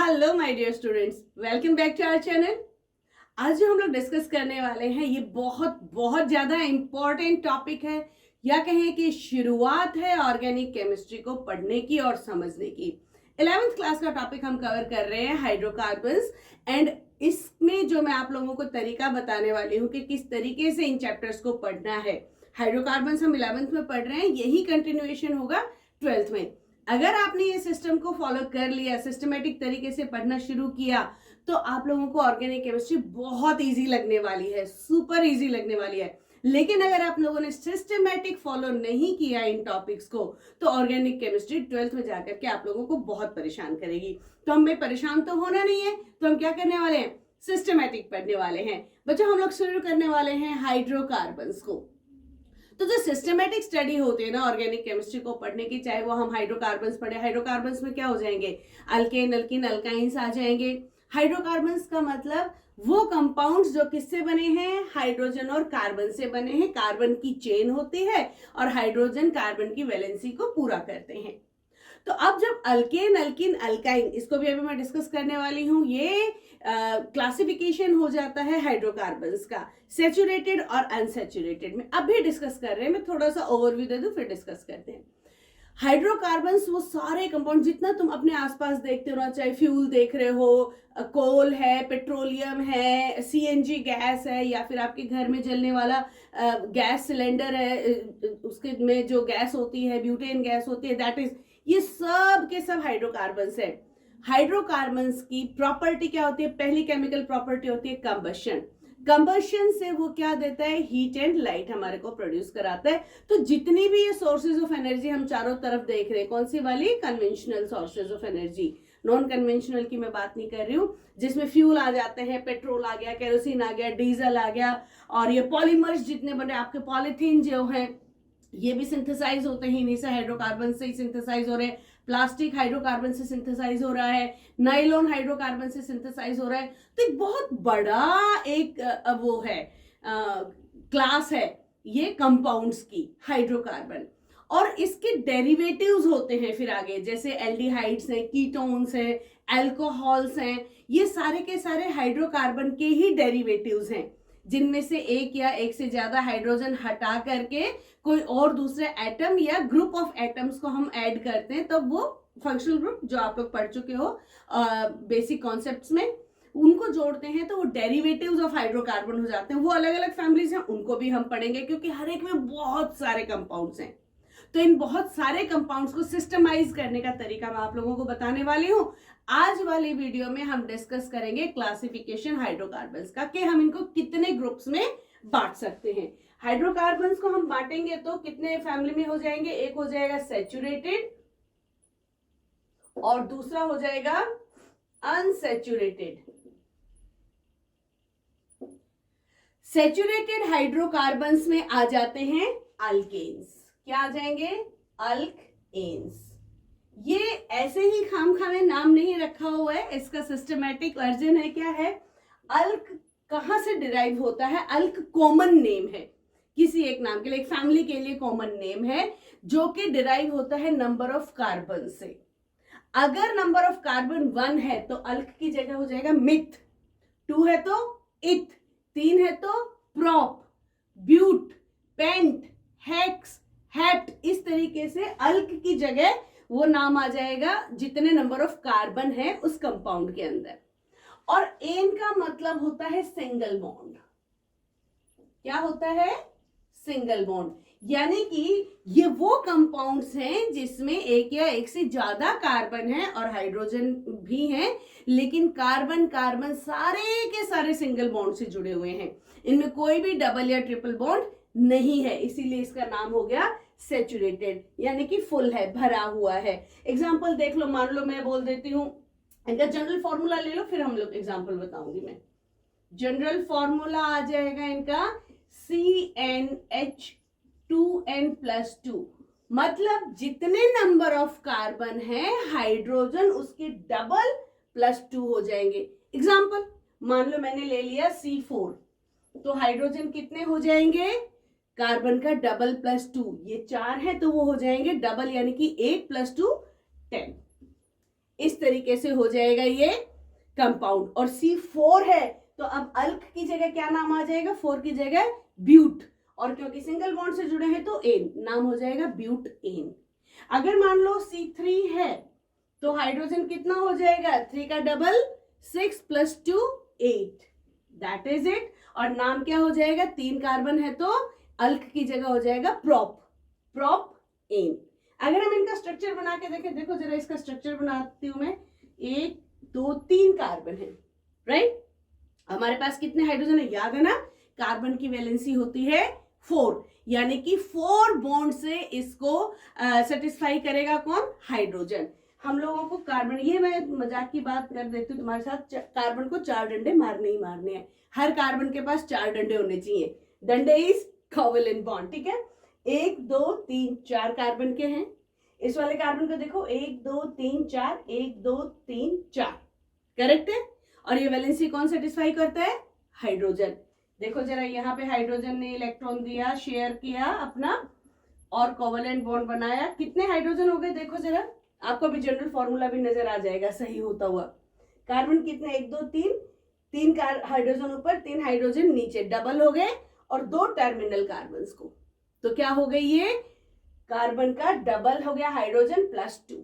Hello my dear students, welcome back to our channel. आज जो हम लोग डिस्कस करने वाले हैं ये बहुत बहुत ज़्यादा इम्पॉर्टेंट टॉपिक है, या कहें कि शुरुआत है ऑर्गेनिक केमिस्ट्री को पढ़ने की और समझने की। 11th क्लास का टॉपिक हम कवर कर रहे हैं हाइड्रोकार्बन्स, एंड इसमें जो मैं आप लोगों को तरीका बताने वाली हूँ कि किस तरीके से इन चैप्टर्स को पढ़ना है। हाइड्रोकार्बन्स हम 11th में पढ़ रहे हैं, यही कंटिन्यूएशन होगा 12th में। अगर आपने ये सिस्टम को फॉलो कर लिया, सिस्टमेटिक तरीके से पढ़ना शुरू किया, तो आप लोगों को ऑर्गेनिक केमिस्ट्री बहुत इजी लगने वाली है, सुपर इजी लगने वाली है। लेकिन अगर आप लोगों ने सिस्टमेटिक फॉलो नहीं किया इन टॉपिक्स को, तो ऑर्गेनिक केमिस्ट्री 12th में जाकर के आप लोगों को बहुत परेशान करेगी। तो हमें परेशान तो होना नहीं है, तो हम क्या करने वाले हैं, सिस्टमेटिक पढ़ने वाले हैं। बच्चों, हम लोग शुरू करने वाले हैं हाइड्रोकार्बन्स को। तो जो सिस्टमेटिक स्टडी होती है ना ऑर्गेनिक केमिस्ट्री को पढ़ने की, चाहे वो हम हाइड्रोकार्बन्स पढ़े, हाइड्रोकार्बन्स में क्या हो जाएंगे, अल्केन, अल्कीन, अल्काइंस आ जाएंगे। हाइड्रोकार्बन्स का मतलब वो कंपाउंड्स जो किससे बने हैं, हाइड्रोजन और कार्बन से बने हैं। कार्बन की चेन होती है और हाइड्रोजन कार्बन की वैलेंसी को पूरा करते हैं। तो अब जब अल्केन, अल्कीन, अल्काइन, इसको भी अभी मैं डिस्कस करने वाली हूँ, ये क्लासिफिकेशन हो जाता है हाइड्रोकार्बन्स का सैचुरेटेड और अनसैचुरेटेड में। अभी डिस्कस कर रहे हैं, मैं थोड़ा सा ओवरव्यू दे दूं फिर डिस्कस करते हैं। हाइड्रोकार्बन्स वो सारे कंपाउंड जितना तुम अपने आसपास देखते हो ना, चाहे फ्यूल देख रहे हो, कोल है, पेट्रोलियम है, सीएनजी गैस है, या फिर आपके घर में जलने वाला गैस सिलेंडर है, उसके में जो गैस होती है ब्यूटेन गैस होती है, दैट इज, ये सब के सब हाइड्रोकार्बन्स है। हाइड्रोकार्बन्स की प्रॉपर्टी क्या होती है, पहली केमिकल प्रॉपर्टी होती है कंबशन। कंबशन से वो क्या देता है, हीट एंड लाइट हमारे को प्रोड्यूस कराता है। तो जितनी भी ये सोर्सेज ऑफ एनर्जी हम चारों तरफ देख रहे हैं, कौन सी वाली, conventional sources of energy, non conventional की मैं बात नहीं कर रही हूँ, जिसमें फ्यूल आ जाते हैं, पेट्रोल आ गया, केरोसिन आ गया, डीजल आ गया, और ये पॉलीमर्स जितने बने आपके पॉलीथीन जो है, ये भी सिंथेसाइज होते हैं इन्हीं से, हाइड्रोकार्बन से ही सिंथेसाइज हो रहे हैं। प्लास्टिक हाइड्रोकार्बन से सिंथेसाइज हो रहा है, नाइलॉन हाइड्रोकार्बन से सिंथेसाइज हो रहा है। तो एक बहुत बड़ा एक वो है, क्लास है ये कंपाउंड्स की, हाइड्रोकार्बन। और इसके डेरिवेटिव्स होते हैं फिर आगे, जैसे एल्डिहाइड्स हैं, कीटोन्स हैं, एल्कोहल्स हैं, ये सारे के सारे हाइड्रोकार्बन के ही डेरिवेटिव्स हैं, जिनमें से एक या एक से ज्यादा हाइड्रोजन हटा करके कोई और दूसरे एटम या ग्रुप ऑफ एटम्स को हम ऐड करते हैं, तब वो फंक्शनल ग्रुप जो आप लोग पढ़ चुके हो बेसिक कॉन्सेप्ट्स में, उनको जोड़ते हैं तो वो डेरिवेटिव्स ऑफ हाइड्रोकार्बन हो जाते हैं। वो अलग अलग फैमिलीज हैं, उनको भी हम पढ़ेंगे, क्योंकि हर एक में बहुत सारे कंपाउंड्स हैं। तो इन बहुत सारे कंपाउंड्स को सिस्टमाइज करने का तरीका मैं आप लोगों को बताने वाली हूं। आज वाली वीडियो में हम डिस्कस करेंगे क्लासिफिकेशन हाइड्रोकार्बन्स का, कि हम इनको कितने ग्रुप्स में बांट सकते हैं। हाइड्रोकार्बन्स को हम बांटेंगे तो कितने फैमिली में हो जाएंगे, एक हो जाएगा सैचुरेटेड और दूसरा हो जाएगा अनसैचुरेटेड। सैचुरेटेड हाइड्रोकार्बन्स में आ जाते हैं अल्केन्स। क्या आ जाएंगे, अल्केन्स। ये ऐसे ही खामखामे नाम नहीं रखा हुआ है, इसका सिस्टमैटिक वर्जन है, क्या है, अल्क कहां से डिराइव होता है, अल्क कॉमन नेम है किसी एक नाम के लिए, एक फैमिली के लिए कॉमन नेम है, जो कि डिराइव होता है नंबर ऑफ कार्बन से। अगर नंबर ऑफ कार्बन 1 है तो अल्क की जगह हो जाएगा मिथ, 2 है तो इथ, 3 है तो prop, but, pent, hex, hept. इस तरीके से अल्क की जगह वो नाम आ जाएगा जितने नंबर ऑफ कार्बन है उस कंपाउंड के अंदर। और एन का मतलब होता है सिंगल बॉन्ड। क्या होता है, सिंगल बॉन्ड, यानी कि ये वो कंपाउंड्स हैं जिसमें एक या एक से ज्यादा कार्बन है और हाइड्रोजन भी है, लेकिन कार्बन कार्बन सारे के सारे सिंगल बॉन्ड से जुड़े हुए हैं, इनमें कोई भी डबल या ट्रिपल बॉन्ड नहीं है, इसीलिए इसका नाम हो गया सैचुरेटेड, यानी कि फुल है, भरा हुआ है। एग्जाम्पल देख लो, मान लो मैं बोल देती हूं, इनका जनरल फॉर्मूला ले लो, फिर हम लोग एग्जाम्पल बताऊंगी मैं। जनरल फॉर्मूला आ जाएगा इनका CnH2n+2, मतलब जितने नंबर ऑफ कार्बन है हाइड्रोजन उसके डबल +2 हो जाएंगे। एग्जाम्पल, मान लो मैंने ले लिया C4, तो हाइड्रोजन कितने हो जाएंगे, कार्बन का डबल +2, ये 4 है तो वो हो जाएंगे डबल, यानी कि 8 + 2 10। इस तरीके से हो जाएगा ये कंपाउंड। और C4 है तो अब अल्क की जगह क्या नाम आ जाएगा, 4 की जगह ब्यूट, और क्योंकि सिंगल बॉन्ड से जुड़े हैं तो एन नाम हो जाएगा ब्यूट एन। अगर मान लो C3 है तो हाइड्रोजन कितना हो जाएगा, 3 का डबल 6 + 2 8, दैट इज इट। और नाम क्या हो जाएगा, 3 कार्बन है तो अल्क की जगह हो जाएगा प्रोप, प्रोप एन। अगर हम इनका स्ट्रक्चर बना के देखें, देखो जरा इसका स्ट्रक्चर बनाती हूं मैं, 1 2 3 कार्बन है, राइट। हमारे पास कितने हाइड्रोजन है, याद है ना, कार्बन की वैलेंसी होती है 4, यानी कि 4 बॉन्ड से इसको सेटिस्फाई करेगा कौन, हाइड्रोजन। हम लोगों को कार्बन, ये मैं मजाक की बात कर देती हूँ तुम्हारे साथ, कार्बन को 4 डंडे मारने ही मारने हैं, हर कार्बन के पास 4 डंडे होने चाहिए। डंडे इज कोवेलेंट बॉन्ड, ठीक है। 1 2 3 4 कार्बन के हैं, इस वाले कार्बन को देखो 1 2 3 4, 1 2 3 4, करेक्ट है। और ये वैलेंसी कौन सेटिस्फाई करता है, हाइड्रोजन। देखो जरा यहाँ पे हाइड्रोजन ने इलेक्ट्रॉन दिया, शेयर किया अपना और कोवेलेंट बॉन्ड बनाया, कितने हाइड्रोजन हो गए देखो जरा, आपको भी जनरल फॉर्मूला भी नजर आ जाएगा सही होता हुआ। कार्बन कितने, 1 2 3, 3 हाइड्रोजन ऊपर 3 हाइड्रोजन नीचे, डबल हो गए, और 2 टर्मिनल कार्बन को, तो क्या हो गई, ये कार्बन का डबल हो गया हाइड्रोजन +2,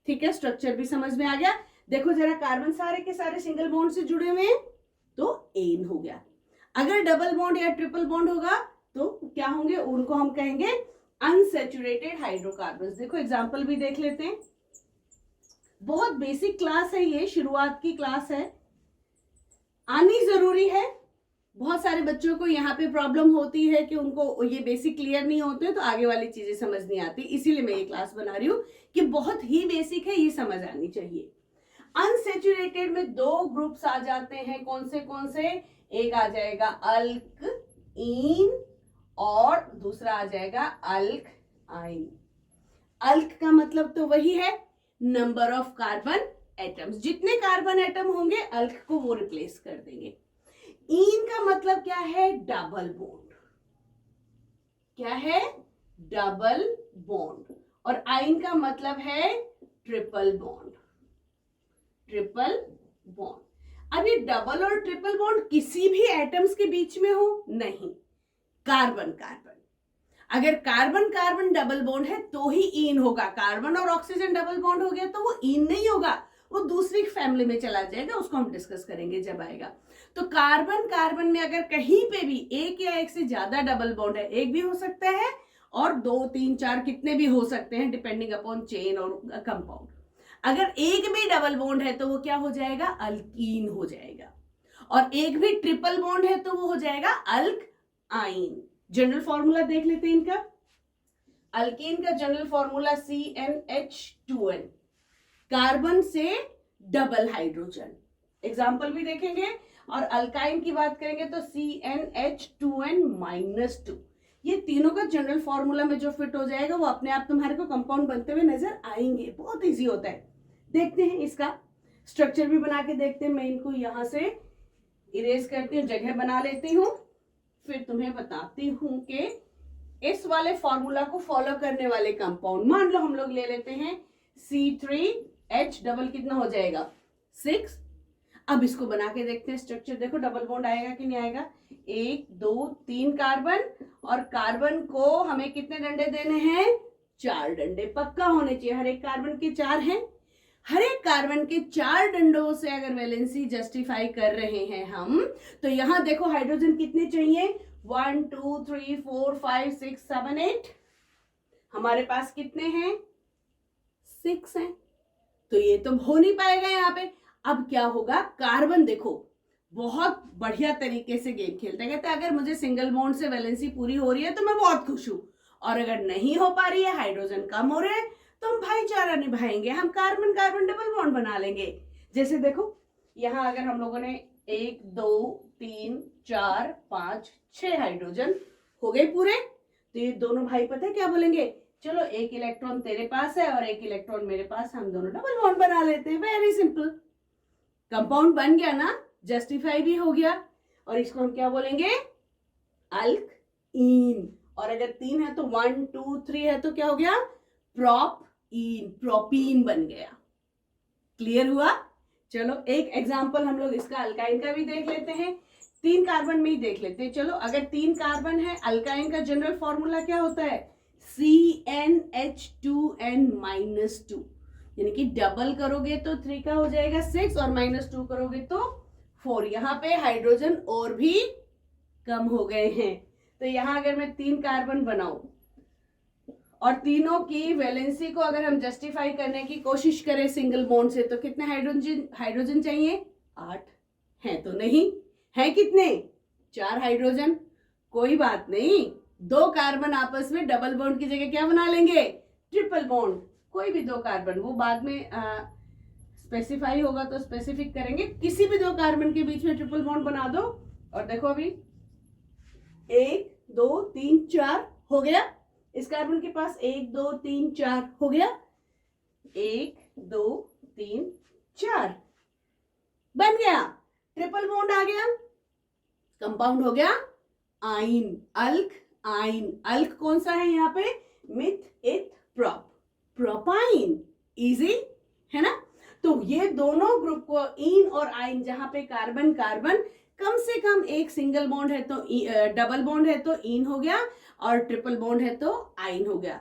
ठीक है। स्ट्रक्चर भी समझ में आ गया। देखो जरा कार्बन सारे के सारे सिंगल बॉन्ड से जुड़े हुए हैं तो एन हो गया। अगर डबल बॉन्ड या ट्रिपल बॉन्ड होगा तो क्या होंगे, उनको हम कहेंगे अनसैचुरेटेड हाइड्रोकार्बन्स। देखो एग्जांपल भी देख लेते हैं, बहुत बेसिक क्लास है ये, शुरुआत की क्लास है, आनी जरूरी है। बहुत सारे बच्चों को यहाँ पे प्रॉब्लम होती है कि उनको ये बेसिक क्लियर नहीं होते तो आगे वाली चीजें समझ नहीं आती, इसीलिए मैं ये क्लास बना रही हूँ कि बहुत ही बेसिक है, ये समझ आनी चाहिए। अनसैचुरेटेड में 2 ग्रुप्स आ जाते हैं, कौन से, एक आ जाएगा अल्कइन और दूसरा आ जाएगा अल्कआइन। अल्क का मतलब तो वही है नंबर ऑफ कार्बन एटम्स, जितने कार्बन एटम होंगे अल्क को वो रिप्लेस कर देंगे। इन का मतलब क्या है, डबल बॉन्ड, क्या है, डबल बॉन्ड। और आइन का मतलब है ट्रिपल बॉन्ड, ट्रिपल बॉन्ड। अब ये डबल और ट्रिपल बॉन्ड किसी भी एटम्स के बीच में हो, नहीं, कार्बन कार्बन। अगर कार्बन कार्बन डबल बॉन्ड है तो ही इन होगा, कार्बन और ऑक्सीजन डबल बॉन्ड हो गया तो वो इन नहीं होगा, वो दूसरी फैमिली में चला जाएगा, उसको हम डिस्कस करेंगे जब आएगा। तो कार्बन कार्बन में अगर कहीं पे भी एक या एक से ज्यादा डबल बॉन्ड है, एक भी हो सकता है और 2 3 4 कितने भी हो सकते हैं डिपेंडिंग अपॉन चेन और कंपाउंड। अगर एक भी डबल बॉन्ड है तो वो क्या हो जाएगा, अल्कीन हो जाएगा, और एक भी ट्रिपल बॉन्ड है तो वो हो जाएगा अल्कआइन। जनरल फॉर्मूला देख लेते हैं इनका। अल्कीन का जनरल फॉर्मूला CnH2n, कार्बन से डबल हाइड्रोजन, एग्जाम्पल भी देखेंगे। और अल्काइन की बात करेंगे तो CnH2n-2, ये तीनों का जनरल फॉर्मूला में जो फिट हो जाएगा वो अपने आप तुम्हारे को कंपाउंड बनते हुए नजर आएंगे, बहुत इजी होता है। देखते हैं इसका स्ट्रक्चर भी बना के देखते हैं। मैं इनको यहां से इरेज करती हूँ, जगह बना लेती हूँ, फिर तुम्हें बताती हूँ कि इस वाले फॉर्मूला को फॉलो करने वाले कंपाउंड, मान लो हम लोग ले लेते हैं C3H डबल, कितना हो जाएगा 6। अब इसको बना के देखते हैं स्ट्रक्चर, देखो डबल बॉन्ड आएगा कि नहीं आएगा, 1 2 3 कार्बन, और कार्बन को हमें कितने डंडे देने हैं, 4 डंडे पक्का होने चाहिए, हर एक कार्बन के 4 हैं, हर एक कार्बन के 4 डंडों से अगर वैलेंसी जस्टिफाई कर रहे हैं हम, तो यहां देखो हाइड्रोजन कितने चाहिए, 1 2 3 4 5 6 7 8, हमारे पास कितने हैं, 6 हैं, तो ये तो हो नहीं पाएगा यहाँ पे। अब क्या होगा, कार्बन देखो बहुत बढ़िया तरीके से गेम खेलते हैं, कहते हैं अगर मुझे सिंगल बॉन्ड से वैलेंसी पूरी हो रही है तो मैं बहुत खुश हूं, और अगर नहीं हो पा रही है, हाइड्रोजन कम हो रहे हैं, तो हम भाईचारा निभाएंगे, हम कार्बन कार्बन डबल बॉन्ड बना लेंगे। जैसे देखो यहां अगर हम लोगों ने 1 2 3 4 5 6 हाइड्रोजन हो गए पूरे, तो ये दोनों भाई पता है क्या बोलेंगे, चलो एक इलेक्ट्रॉन तेरे पास है और एक इलेक्ट्रॉन मेरे पास, हम दोनों डबल बॉन्ड बना लेते हैं, वेरी सिंपल, कंपाउंड बन गया ना, जस्टिफाई भी हो गया। और इसको हम क्या बोलेंगे, अल्कइन। और अगर 3 है तो 1 2 3 है तो क्या हो गया, प्रोपीन, प्रोपीन बन गया। क्लियर हुआ? चलो एक एग्जाम्पल हम लोग इसका अल्काइन का भी देख लेते हैं, 3 कार्बन में ही देख लेते हैं। चलो अगर 3 कार्बन है, अल्काइन का जनरल फॉर्मूला क्या होता है? CnH2n-2, यानी कि डबल करोगे तो 3 का हो जाएगा 6 और -2 करोगे तो 4। यहाँ पे हाइड्रोजन और भी कम हो गए हैं। तो यहाँ अगर मैं 3 कार्बन बनाऊं और तीनों की वैलेंसी को अगर हम जस्टिफाई करने की कोशिश करें सिंगल बॉन्ड से, तो कितने हाइड्रोजन चाहिए? 8 है तो नहीं है, कितने? 4 हाइड्रोजन। कोई बात नहीं, 2 कार्बन आपस में डबल बॉन्ड की जगह क्या बना लेंगे? Triple bond. कोई भी 2 कार्बन, वो बाद में स्पेसिफाई होगा तो स्पेसिफिक करेंगे। किसी भी 2 कार्बन के बीच में ट्रिपल बॉन्ड बना दो और देखो अभी 1 2 3 4 हो गया। इस कार्बन के पास 1 2 3 4 हो गया, 1 2 3 4 बन गया, ट्रिपल बॉन्ड आ गया, कंपाउंड हो गया आइन, अल्क आइन। अल्क कौन सा है यहाँ पे? मिथ इथ प्रोप, प्रोपाइन। इजी है ना? तो ये दोनों ग्रुप को इन और आइन, जहां पे कार्बन कार्बन कम से कम एक सिंगल बॉन्ड है तो डबल बॉन्ड है तो इन हो गया, और ट्रिपल बॉन्ड है तो आइन हो गया,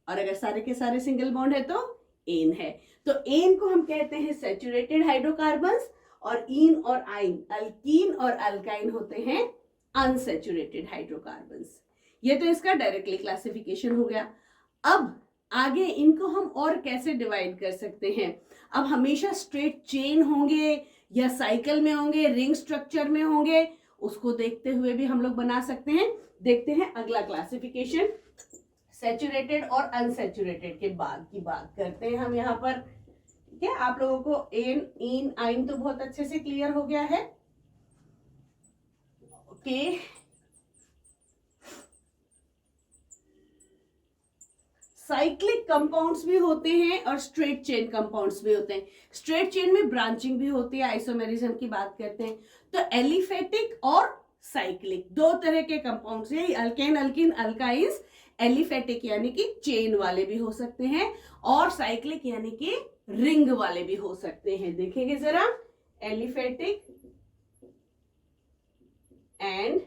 और अगर सारे के सारे सिंगल बॉन्ड है तो एन है। तो एन को हम कहते हैं सैचुरेटेड हाइड्रोकार्बन्स, और इन और आइन, अल्कीन और अल्काइन होते हैं अनसैचुरेटेड हाइड्रोकार्बन्स। ये तो इसका डायरेक्टली क्लासिफिकेशन हो गया। अब आगे इनको हम और कैसे डिवाइड कर सकते हैं? अब हमेशा स्ट्रेट चेन होंगे या साइकिल में होंगे, रिंग स्ट्रक्चर में होंगे, उसको देखते हुए भी हम लोग बना सकते हैं। देखते हैं अगला क्लासिफिकेशन, सैचुरेटेड और अनसैचुरेटेड के बाद की बात करते हैं हम यहाँ पर। ठीक है, आप लोगों को एन इन आइन तो बहुत अच्छे से क्लियर हो गया है। ओके, साइक्लिक कंपाउंड्स भी होते हैं और स्ट्रेट चेन कंपाउंड्स भी होते हैं। स्ट्रेट चेन में ब्रांचिंग भी होती है, आइसोमेरिज्म की बात करते हैं। तो एलिफेटिक और साइक्लिक 2 तरह के कंपाउंड्स हैं, अल्केन अल्किन अल्काइंस। एलिफेटिक यानी कि चेन वाले भी हो सकते हैं, और साइक्लिक यानी कि रिंग वाले भी हो सकते हैं। देखेंगे जरा, एलिफेटिक एंड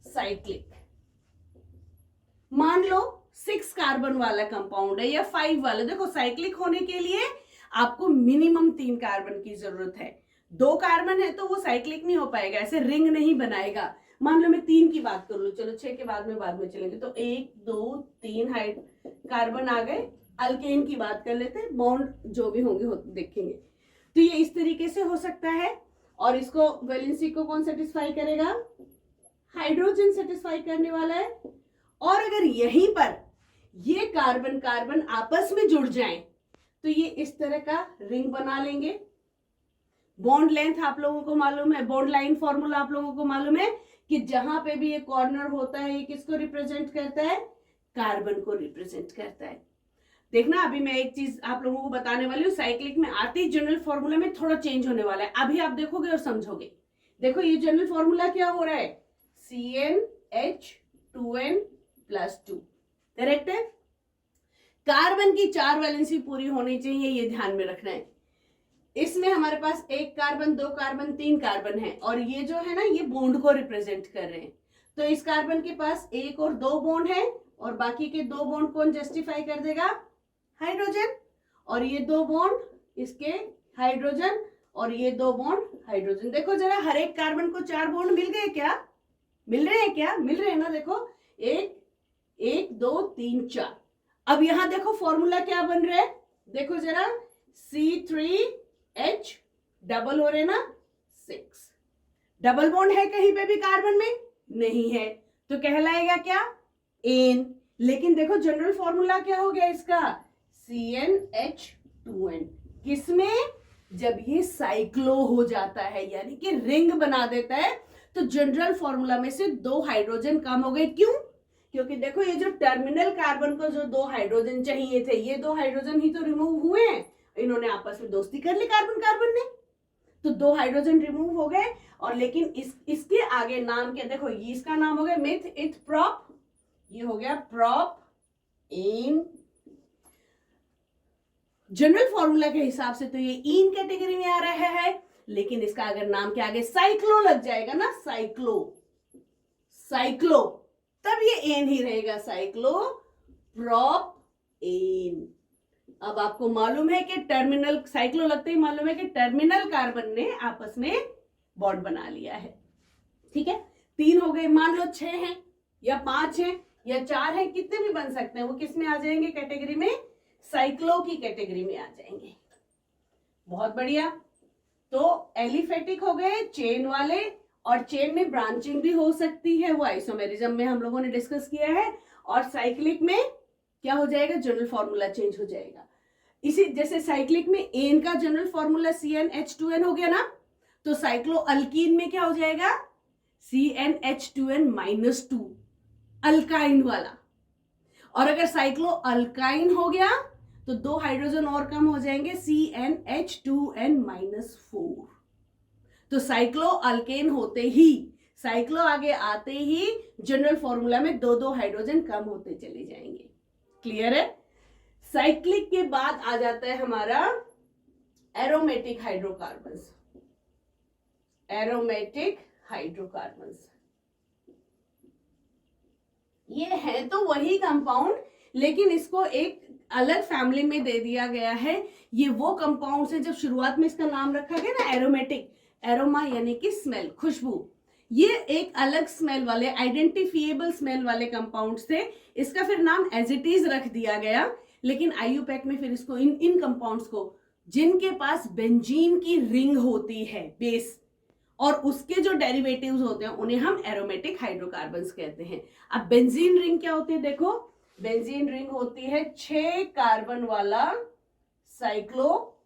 साइक्लिक। मान लो 6 कार्बन वाला कंपाउंड है या 5 वाला। देखो साइक्लिक होने के लिए आपको मिनिमम 3 कार्बन की जरूरत है। 2 कार्बन है तो वो साइक्लिक नहीं हो पाएगा, ऐसे रिंग नहीं बनाएगा। मान लो मैं 3 की बात कर लूं, चलो 6 के बाद में चलेंगे। तो 1 2 3 कार्बन आ गए। अल्केन की बात कर लेते हैं, बॉन्ड जो भी होंगे देखेंगे। तो ये इस तरीके से हो सकता है, और इसको वैलेंसी को कौन सेटिस्फाई करेगा? हाइड्रोजन सेटिस्फाई करने वाला है। और अगर यहीं पर ये कार्बन कार्बन आपस में जुड़ जाएं तो ये इस तरह का रिंग बना लेंगे। बॉन्ड लेंथ आप लोगों को मालूम है, बॉन्ड लाइन फॉर्मूला आप लोगों को मालूम है कि जहां पे भी ये कॉर्नर होता है, ये किसको रिप्रेजेंट करता है? कार्बन को रिप्रेजेंट करता है। देखना, अभी मैं एक चीज आप लोगों को बताने वाली हूँ, साइक्लिक में आते ही जनरल फॉर्मूला में थोड़ा चेंज होने वाला है, अभी आप देखोगे और समझोगे। देखो ये जनरल फॉर्मूला क्या हो रहा है? CnH2n+2, करेक्ट है? कार्बन की 4 वैलेंसी पूरी होनी चाहिए, ये ध्यान में रखना है। इसमें हमारे पास 1 कार्बन 2 कार्बन 3 कार्बन है, और ये जो है ना, ये बॉन्ड को रिप्रेजेंट कर रहे हैं। तो इस कार्बन के पास 1 और 2 बॉन्ड है, और बाकी के 2 बॉन्ड कौन जस्टिफाई कर देगा? हाइड्रोजन। और ये 2 बॉन्ड इसके हाइड्रोजन, और ये 2 बॉन्ड हाइड्रोजन। देखो जरा, हर एक कार्बन को 4 बॉन्ड मिल गए क्या? मिल रहे हैं क्या? मिल रहे हैं ना। देखो 1 1 2 3 4। अब यहां देखो फॉर्मूला क्या बन रहा है, देखो जरा, C3H डबल हो रहे ना 6। डबल बॉन्ड है कहीं पे भी कार्बन में? नहीं है, तो कहलाएगा क्या? एन। लेकिन देखो जनरल फॉर्मूला क्या हो गया इसका? CnH2n। किसमें? जब ये साइक्लो हो जाता है, यानी कि रिंग बना देता है, तो जनरल फॉर्मूला में से 2 हाइड्रोजन कम हो गए। क्यों? क्योंकि देखो ये जो टर्मिनल कार्बन को जो 2 हाइड्रोजन चाहिए थे, ये 2 हाइड्रोजन ही तो रिमूव हुए हैं। इन्होंने आपस में दोस्ती कर ली कार्बन कार्बन ने, तो 2 हाइड्रोजन रिमूव हो गए। और लेकिन इसके आगे नाम क्या? देखो ये इसका नाम हो गया मिथ इथ प्रोप, ये हो गया प्रोप इन जनरल फॉर्मूला के हिसाब से तो ये ईन कैटेगरी में आ रहा है, लेकिन इसका अगर नाम के आगे साइक्लो लग जाएगा ना, साइक्लो साइक्लो, तब ये एन ही रहेगा, साइक्लो प्रोप एन। अब आपको मालूम है कि टर्मिनल साइक्लो लगते ही मालूम है कि टर्मिनल कार्बन ने आपस में बॉन्ड बना लिया है। ठीक है, 3 हो गए, मान लो 6 हैं या 5 हैं या 4 हैं, कितने भी बन सकते हैं, वो किस में आ जाएंगे कैटेगरी में, साइक्लो की कैटेगरी में आ जाएंगे। बहुत बढ़िया। तो एलिफेटिक हो गए चेन वाले, और चेन में ब्रांचिंग भी हो सकती है, वो आइसोमेरिज्म में हम लोगों ने डिस्कस किया है। और साइक्लिक में क्या हो जाएगा, जनरल फॉर्मूला चेंज हो जाएगा। इसी जैसे साइक्लिक में एन का जनरल फॉर्मूला CnH2n हो गया ना, तो साइक्लो अल्कीन में क्या हो जाएगा, CnH2n-2, अल्काइन वाला। और अगर साइक्लो अल्काइन हो गया तो 2 हाइड्रोजन और कम हो जाएंगे, CnH2n-4। तो साइक्लो अल्केन होते ही, साइक्लो आगे आते ही जनरल फॉर्मूला में 2 हाइड्रोजन कम होते चले जाएंगे। क्लियर है। साइक्लिक के बाद आ जाता है हमारा एरोमेटिक हाइड्रोकार्बन्स। एरोमेटिक हाइड्रोकार्बन्स ये है तो वही कंपाउंड, लेकिन इसको एक अलग फैमिली में दे दिया गया है। ये वो कंपाउंड है, जब शुरुआत में इसका नाम रखा गया ना एरोमेटिक, एरोमा यानी कि स्मेल, खुशबू, ये एक अलग स्मेल वाले, आइडेंटिफिएबल स्मेल वाले कंपाउंड थे। इसका फिर नाम एज इट इज रख दिया गया, लेकिन IUPAC में फिर इसको इन कंपाउंड्स को जिनके पास बेंजीन की रिंग होती है बेस, और उसके जो डेरिवेटिव्स होते हैं उन्हें हम एरोमेटिक हाइड्रोकार्बन्स कहते हैं। अब बेंजीन रिंग क्या होती है, देखो बेंजीन रिंग होती है 6 कार्बन वाला साइक्लो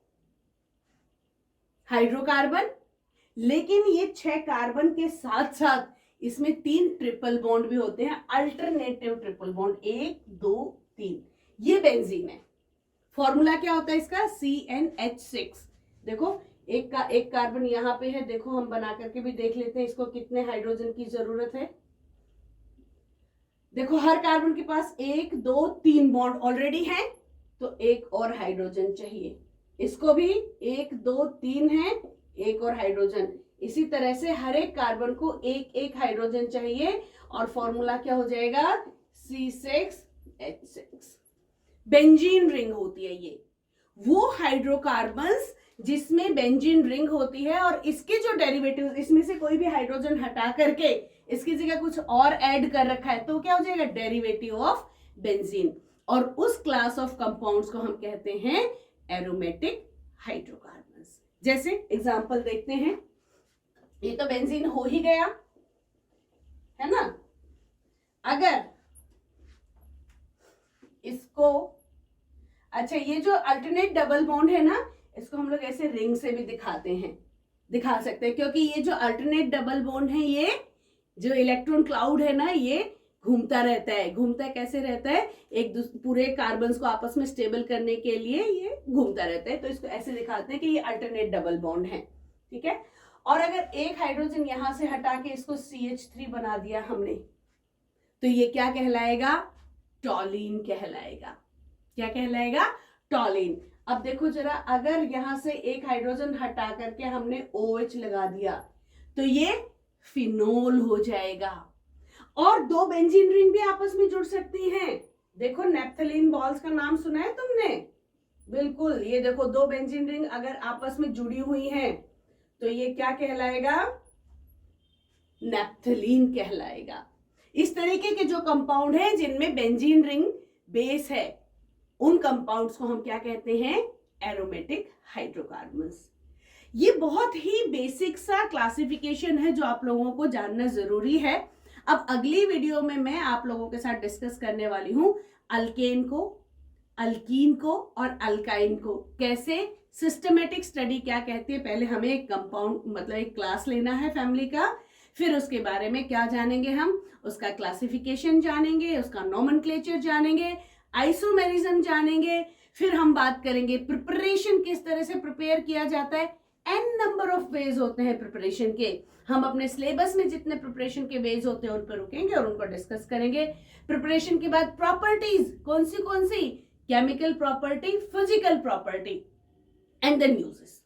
हाइड्रोकार्बन, लेकिन ये 6 कार्बन के साथ साथ इसमें 3 ट्रिपल बॉन्ड भी होते हैं, अल्टरनेटिव ट्रिपल बॉन्ड, 1 2 3। ये बेंजीन है। फॉर्मूला क्या होता है इसका, CnH6। देखो एक कार्बन यहां पे है, देखो हम बना करके भी देख लेते हैं इसको कितने हाइड्रोजन की जरूरत है। देखो हर कार्बन के पास 1 2 3 बॉन्ड ऑलरेडी है, तो एक और हाइड्रोजन चाहिए। इसको भी 1 2 3 है, एक और हाइड्रोजन। इसी तरह से हर एक कार्बन को एक हाइड्रोजन चाहिए, और फॉर्मूला क्या हो जाएगा, C6H6। बेंजीन रिंग होती है ये, वो हाइड्रोकार्बन्स जिसमें बेंजीन रिंग होती है, और इसके जो डेरिवेटिव्स, इसमें से कोई भी हाइड्रोजन हटा करके इसकी जगह कुछ और ऐड कर रखा है, तो क्या हो जाएगा, डेरिवेटिव ऑफ बेंजीन। और उस क्लास ऑफ कंपाउंड्स को हम कहते हैं एरोमेटिक हाइड्रोकार्बन्स। जैसे एग्जांपल देखते हैं, ये तो बेंजीन हो ही गया है ना। अगर इसको, अच्छा ये जो अल्टरनेट डबल बॉन्ड है ना, इसको हम लोग ऐसे रिंग से भी दिखा सकते हैं, क्योंकि ये जो अल्टरनेट डबल बॉन्ड है, ये जो इलेक्ट्रॉन क्लाउड है ना, ये घूमता रहता है। घूमता कैसे रहता है, एक पूरे कार्बन्स को आपस में स्टेबल करने के लिए ये घूमता रहता है, तो इसको ऐसे दिखाते हैं कि ये अल्टरनेट डबल बॉन्ड है। ठीक है, और अगर एक हाइड्रोजन यहां से हटा के इसको CH3 बना दिया हमने, तो ये क्या कहलाएगा, टॉलीन कहलाएगा। क्या कहलाएगा, टॉलीन। अब देखो जरा, अगर यहां से एक हाइड्रोजन हटा करके हमने OH लगा दिया, तो ये फिनोल हो जाएगा। और 2 बेंजीन रिंग भी आपस में जुड़ सकती हैं। देखो नेप्थलीन बॉल्स का नाम सुना है तुमने, बिल्कुल। ये देखो 2 बेंजीन रिंग अगर आपस में जुड़ी हुई हैं, तो ये क्या कहलाएगा, नेप्थलीन कहलाएगा। इस तरीके के जो कंपाउंड हैं जिनमें बेंजीन रिंग बेस है, उन कंपाउंड्स को हम क्या कहते हैं, एरोमेटिक हाइड्रोकार्बन्स। ये बहुत ही बेसिक सा क्लासिफिकेशन है जो आप लोगों को जानना जरूरी है। अब अगली वीडियो में मैं आप लोगों के साथ डिस्कस करने वाली हूं अल्केन को, अल्कीन को और अल्काइन को, कैसे सिस्टमेटिक स्टडी क्या कहती है। पहले हमें एक कंपाउंड मतलब एक क्लास लेना है फैमिली का, फिर उसके बारे में क्या जानेंगे, हम उसका क्लासिफिकेशन जानेंगे, उसका नोमेनक्लेचर जानेंगे, आइसोमेरिज्म जानेंगे, फिर हम बात करेंगे प्रिपरेशन किस तरह से प्रिपेयर किया जाता है। n नंबर ऑफ वेज होते हैं प्रिपरेशन के, हम अपने सिलेबस में जितने प्रिपरेशन के वेज होते हैं उन पर रुकेंगे और उनको डिस्कस करेंगे। प्रिपरेशन के बाद प्रॉपर्टीज कौन सी chemical property, physical property and then uses.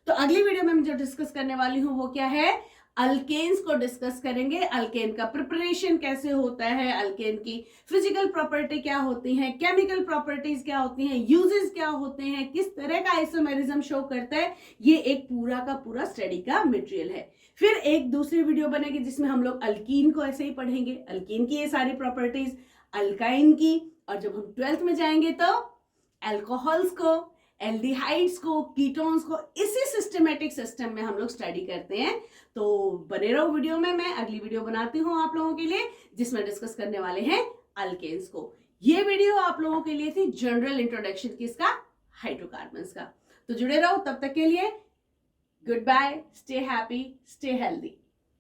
तो अगली वीडियो में मैं जो डिस्कस करने वाली हूं वो क्या है, अल्केन्स को डिस्कस करेंगे। अल्केन का प्रिपरेशन कैसे होता है, अल्केन की फिजिकल प्रॉपर्टी क्या होती है, केमिकल प्रॉपर्टीज क्या होती हैं, यूजेस क्या होते हैं, किस तरह का आइसोमेरिज्म शो करता है, ये एक पूरा का पूरा स्टडी का मटेरियल है। फिर एक दूसरी वीडियो बनेगी जिसमें हम लोग अल्कीन को ऐसे ही पढ़ेंगे, अल्कीन की ये सारी प्रॉपर्टीज, अल्काइन की, और जब हम 12th में जाएंगे तो अल्कोहल्स को, एल्डिहाइड्स को, कीटोन्स को, इसी सिस्टमेटिक सिस्टम में हम लोग स्टडी करते हैं। तो बने रहो वीडियो में, मैं अगली वीडियो बनाती हूँ आप लोगों के लिए जिसमें डिस्कस करने वाले हैं अल्केन्स को। ये वीडियो आप लोगों के लिए थी जनरल इंट्रोडक्शन किसका, हाइड्रोकार्बन्स का। तो जुड़े रहो, तब तक के लिए good bye, stay happy, stay healthy.